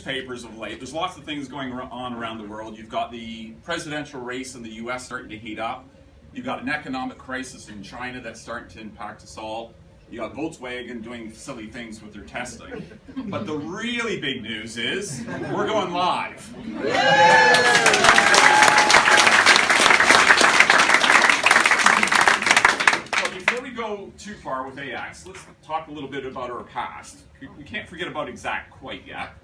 newspapers of late, there's lots of things going on around the world. You've got the presidential race in the US starting to heat up. You've got an economic crisis in China that's starting to impact us all. You got Volkswagen doing silly things with their testing. But the really big news is we're going live. Before we go too far with AX, let's talk a little bit about our past. We can't forget about Exact quite yet.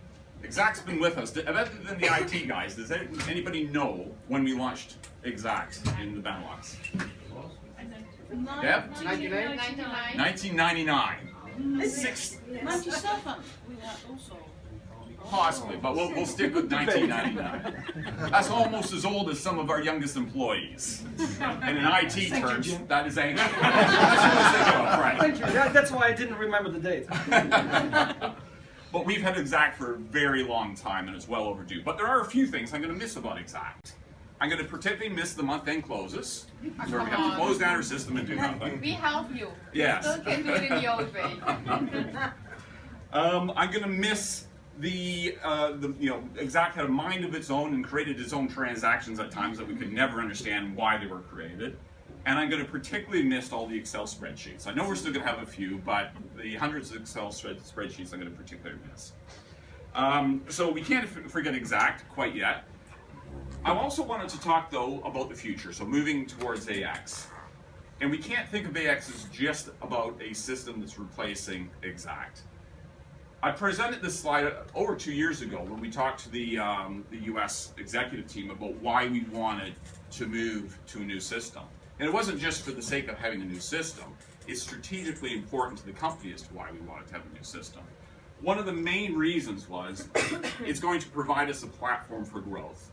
Exact's been with us. Other than the IT guys, does anybody know when we launched Exact in the Benelux? Yep. 1999. 97. We were also. Possibly, but we'll stick with 1999. That's almost as old as some of our youngest employees. And in IT terms, that is ancient. Thank you. That's why I didn't remember the date. But we've had Exact for a very long time, and it's well overdue. But there are a few things I'm going to miss about Exact. I'm going to particularly miss the month-end closes, where we have to close down our system and do nothing. We help you. Yes. You still can do it in the old way. I'm going to miss the Exact had a mind of its own and created its own transactions at times that we could never understand why they were created. And I'm going to particularly miss all the Excel spreadsheets. I know we're still going to have a few, but the hundreds of Excel spreadsheets I'm going to particularly miss. So we can't forget Exact quite yet. I also wanted to talk, though, about the future, so moving towards AX. And we can't think of AX as just about a system that's replacing Exact. I presented this slide over 2 years ago when we talked to the US executive team about why we wanted to move to a new system. And it wasn't just for the sake of having a new system. It's strategically important to the company as to why we wanted to have a new system. One of the main reasons was it's going to provide us a platform for growth.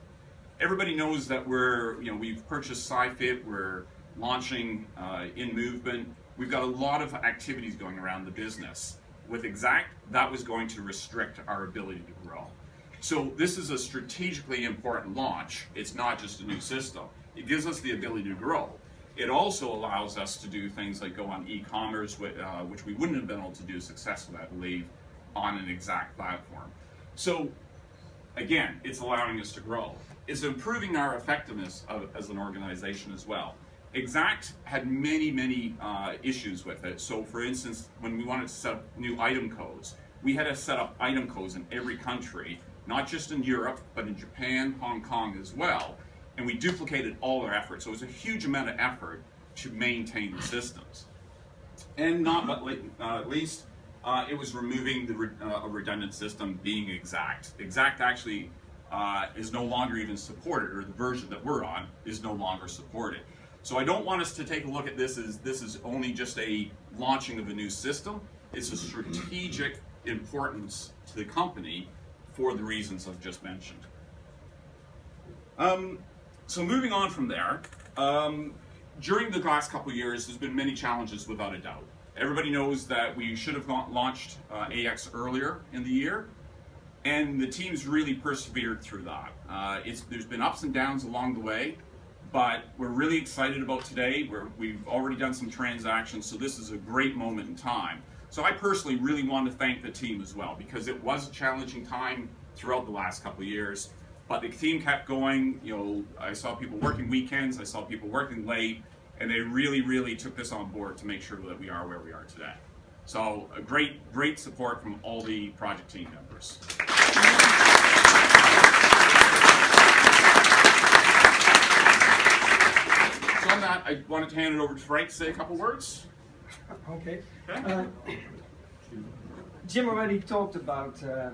Everybody knows that we've purchased SciFit, we're launching in movement. We've got a lot of activities going around the business. With Exact, that was going to restrict our ability to grow. So this is a strategically important launch. It's not just a new system. It gives us the ability to grow. It also allows us to do things like go on e-commerce, which we wouldn't have been able to do successfully, I believe, on an Exact platform. So again, it's allowing us to grow. It's improving our effectiveness as an organization as well. Exact had many issues with it. So for instance, when we wanted to set up new item codes, we had to set up item codes in every country, not just in Europe, but in Japan, Hong Kong as well. And we duplicated all our efforts. So it was a huge amount of effort to maintain the systems. And not least, it was removing a redundant system being Exact. Exact actually is no longer even supported, or the version that we're on is no longer supported. So I don't want us to take a look at this as this is only just a launching of a new system. It's a strategic importance to the company for the reasons I've just mentioned. So moving on from there, during the last couple of years, there's been many challenges without a doubt. Everybody knows that we should have launched AX earlier in the year, and the team's really persevered through that. There's been ups and downs along the way, but we're really excited about today. We've already done some transactions, so this is a great moment in time. So I personally really want to thank the team as well, because it was a challenging time throughout the last couple of years, but the team kept going. I saw people working weekends, I saw people working late, and they really took this on board to make sure that we are where we are today. So a great support from all the project team members. So on that, I wanted to hand it over to Frank to say a couple words. Okay. Jim already talked about a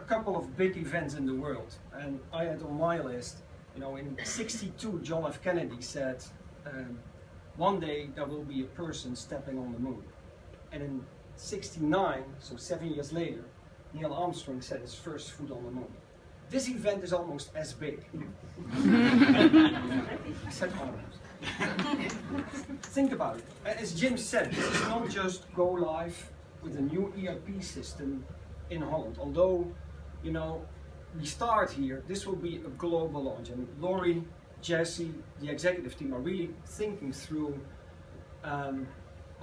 couple of big events in the world, and I had on my list, in '62, John F. Kennedy said, one day there will be a person stepping on the moon. And in '69, so 7 years later, Neil Armstrong set his first foot on the moon. This event is almost as big. I said almost. Think about it. As Jim said, this is not just go live with a new ERP system in Holland. Although, we start here, this will be a global launch. And Laurie, Jesse, the executive team are really thinking through,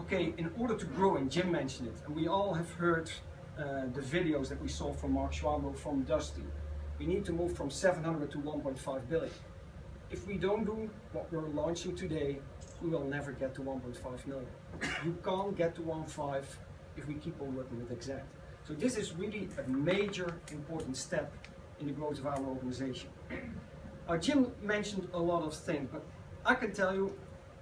okay, in order to grow, and Jim mentioned it, and we all have heard the videos that we saw from Mark Schwab, from Dusty. We need to move from 700 to 1.5 billion. If we don't do what we're launching today, we will never get to 1.5 million. You can't get to 1.5 if we keep on working with Exact. So this is really a major important step in the growth of our organization. Jim mentioned a lot of things, but I can tell you,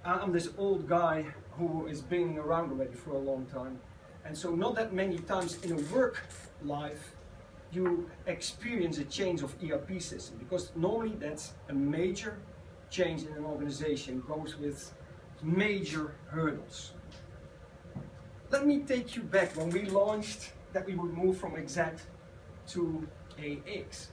I'm this old guy who is being around already for a long time. And so not that many times in a work life you experience a change of ERP system, because normally that's a major change in an organization, goes with major hurdles. Let me take you back when we launched that we would move from Exact to AX.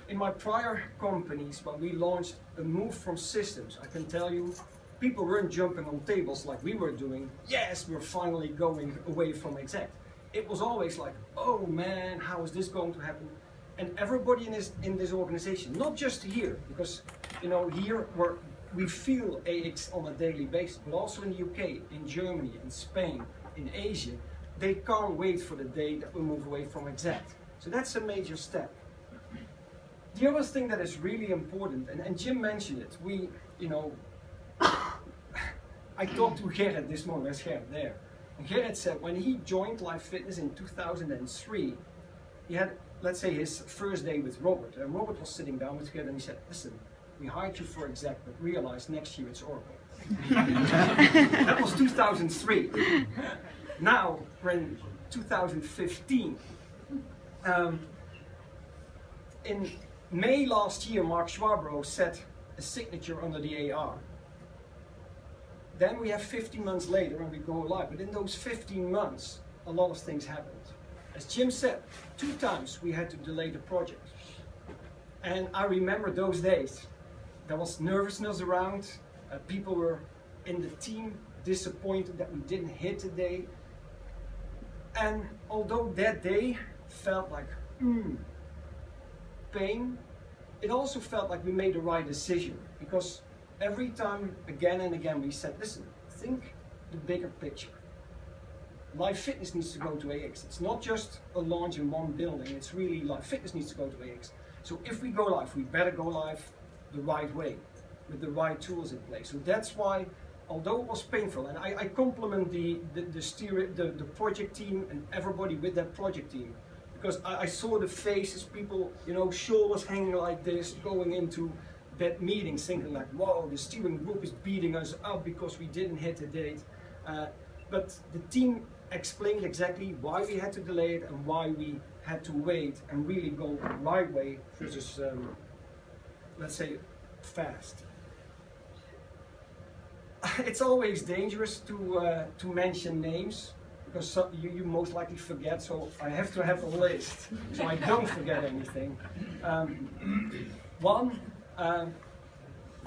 In my prior companies, when we launched a move from systems, I can tell you, people weren't jumping on tables like we were doing. Yes, we're finally going away from Exact. It was always like, oh man, how is this going to happen? And everybody in this organization, not just here, because here we feel AX on a daily basis, but also in the UK, in Germany, in Spain, in Asia, they can't wait for the day that we move away from Exact. So that's a major step. The other thing that is really important, and Jim mentioned it, I talked to Gerrit this morning, there's Gerrit there. And Gerrit said when he joined Life Fitness in 2003, he had, let's say, his first day with Robert. And Robert was sitting down with Gerrit and he said, listen, we hired you for Exact, but realize next year it's Oracle. That was 2003. Now we're in 2015. In May last year, Mark Schwab set a signature under the AR. Then we have 15 months later and we go live. But in those 15 months, a lot of things happened. As Jim said, 2 times we had to delay the project. And I remember those days. There was nervousness around. People were in the team disappointed that we didn't hit the day. And although that day felt like pain, it also felt like we made the right decision, because every time, again and again, we said, listen, think the bigger picture. Life Fitness needs to go to AX. It's not just a launch in one building, it's really Life Fitness needs to go to AX. So if we go live, we better go live the right way, with the right tools in place. So that's why, although it was painful, and I compliment the project team and everybody with that project team, because I saw the faces, people, shoulders hanging like this, going into that meeting, thinking like, whoa, the steering group is beating us up because we didn't hit the date. But the team explained exactly why we had to delay it and why we had to wait and really go the right way versus, let's say, fast. It's always dangerous to mention names, because you most likely forget, so I have to have a list so I don't forget anything.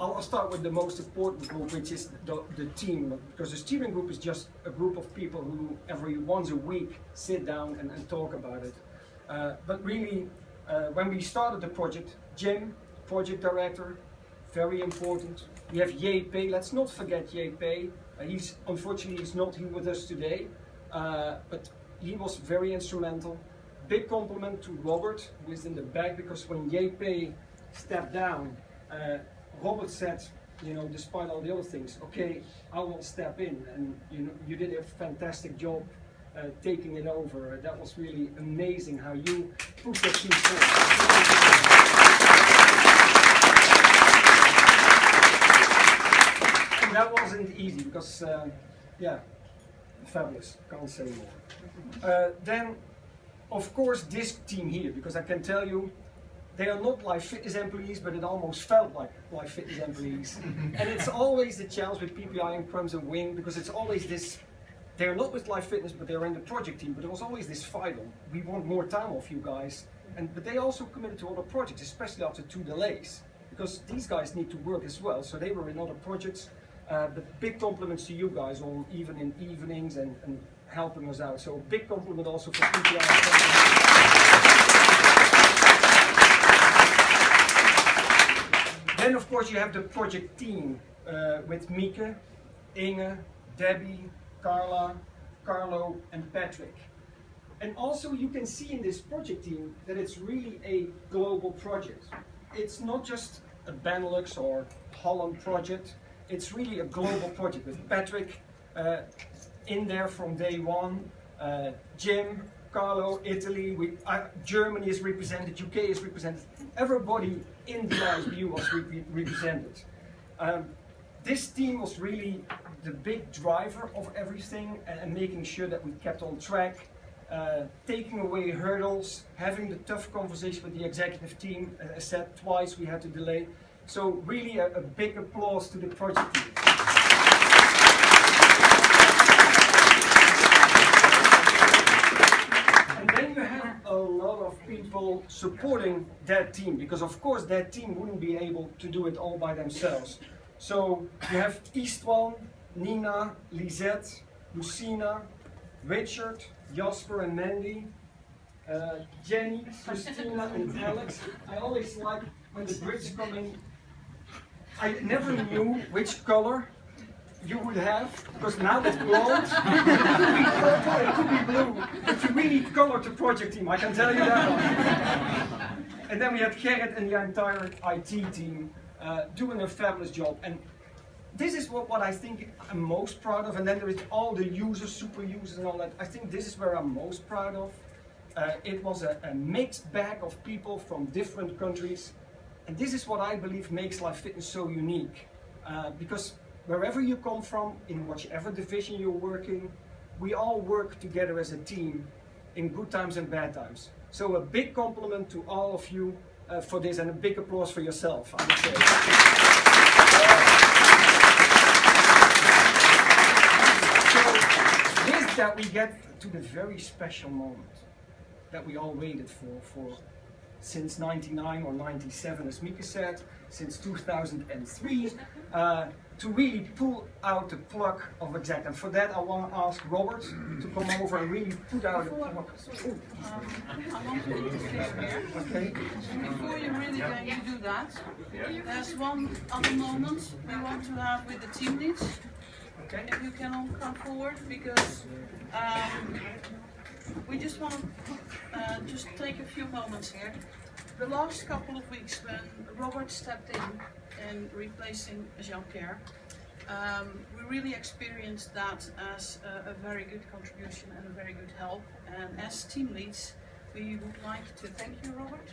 I'll start with the most important group, which is the team, because the steering group is just a group of people who every once a week sit down and talk about it. But really, when we started the project, Jim, project director, very important. We have JP, let's not forget JP. Unfortunately, he's not here with us today, but he was very instrumental. Big compliment to Robert, who is in the back, because when JP stepped down, Robert said, despite all the other things, okay, I will step in, and you did a fantastic job taking it over. That was really amazing how you pushed that team forward. And that wasn't easy because, fabulous, can't say more. Then, of course, this team here, because I can tell you, they are not Life Fitness employees, but it almost felt like Life Fitness employees. And it's always the challenge with PPI and Crumbs and Wing, because it's always this, they're not with Life Fitness, but they're in the project team, but there was always this fight on, we want more time off you guys. But they also committed to other projects, especially after 2 delays, because these guys need to work as well, so they were in other projects. But big compliments to you guys on even in evenings and helping us out. So big compliment also for PPI. Then of course you have the project team with Mieke, Inge, Debbie, Carla, Carlo and Patrick. And also you can see in this project team that it's really a global project. It's not just a Benelux or Holland project, it's really a global project with Patrick in there from day one, Jim, Carlo, Italy, Germany is represented, UK is represented, everybody in the ISBU was represented. This team was really the big driver of everything and making sure that we kept on track, taking away hurdles, having the tough conversation with the executive team. As I said twice, we had to delay. So really a big applause to the project team. And then you have a lot of people supporting that team, because of course that team wouldn't be able to do it all by themselves. So you have Istvan, Nina, Lisette, Lucina, Richard, Jasper and Mandy, Jenny, Christina and Alex. I always like when the Brits come in. I never knew which color you would have, because now it's blonde, it could be purple, it could be blue, but you really colored the project team, I can tell you that one. And then we had Gerrit and the entire IT team doing a fabulous job. And this is what I think I'm most proud of. And then there is all the users, super users and all that. I think this is where I'm most proud of. It was a mixed bag of people from different countries. And this is what I believe makes Life Fitness so unique. Because wherever you come from, in whichever division you're working, we all work together as a team in good times and bad times. So a big compliment to all of you for this, and a big applause for yourself, I would say. So with that we get to the very special moment that we all waited for since 99 or 97, as Mika said, since 2003, to really pull out the plug of Exact. And for that I want to ask Robert to come over and really put out the plug. I want to interfere here. Okay. Before you're really going to do that, there's one other moment we want to have with the team leads. Okay. If you can all come forward, because we just want to just take a few moments here. The last couple of weeks when Robert stepped in replacing Jean-Pierre, we really experienced that as a very good contribution and a very good help. And as team leads, we would like to thank you, Robert,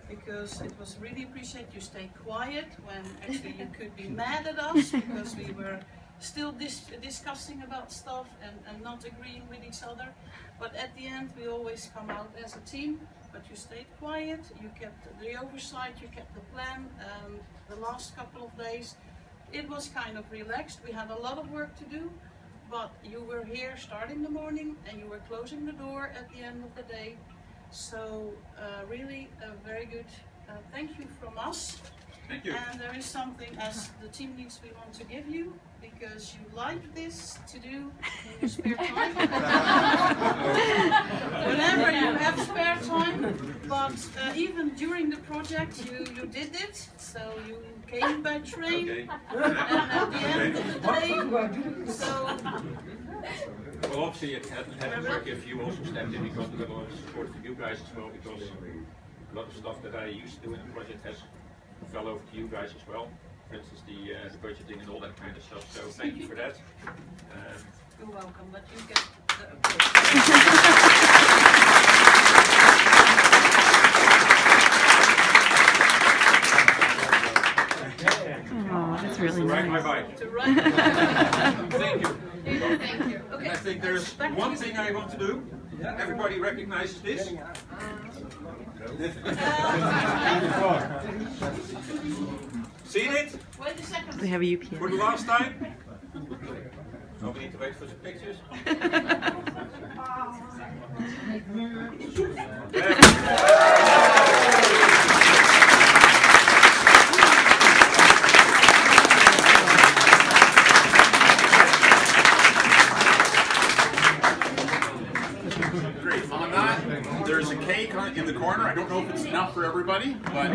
because it was really appreciated you stayed quiet when actually you could be mad at us because we were still discussing about stuff and not agreeing with each other. But at the end we always come out as a team, but you stayed quiet, you kept the oversight, you kept the plan. The last couple of days it was kind of relaxed. We had a lot of work to do, but you were here starting the morning and you were closing the door at the end of the day. So really a very good thank you from us. Thank you. And there is something as the team leads we want to give you, because you like this to do in your spare time. Whenever you have spare time, but even during the project you did it, so you came by train, and at the end of the day, so... Well, obviously it hadn't worked if you also stepped in, because we got a lot of support from you guys as well, because a lot of stuff that I used to do in the project has fell over to you guys as well. For instance, the budgeting and all that kind of stuff. So thank you for that. You're welcome, but you get the applause. Oh, that's really Right, nice. bye. Thank you. Thank you. And I think there's one thing I want to do. Everybody recognizes this. Seen it? Wait a second. We have a UPS. For the last time? No, we need to wait for some pictures. Great. On that, there's a cake in the corner. I don't know if it's enough for everybody, but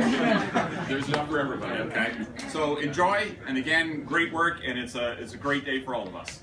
there's enough for everybody. Okay. So enjoy, and again, great work, and it's a great day for all of us.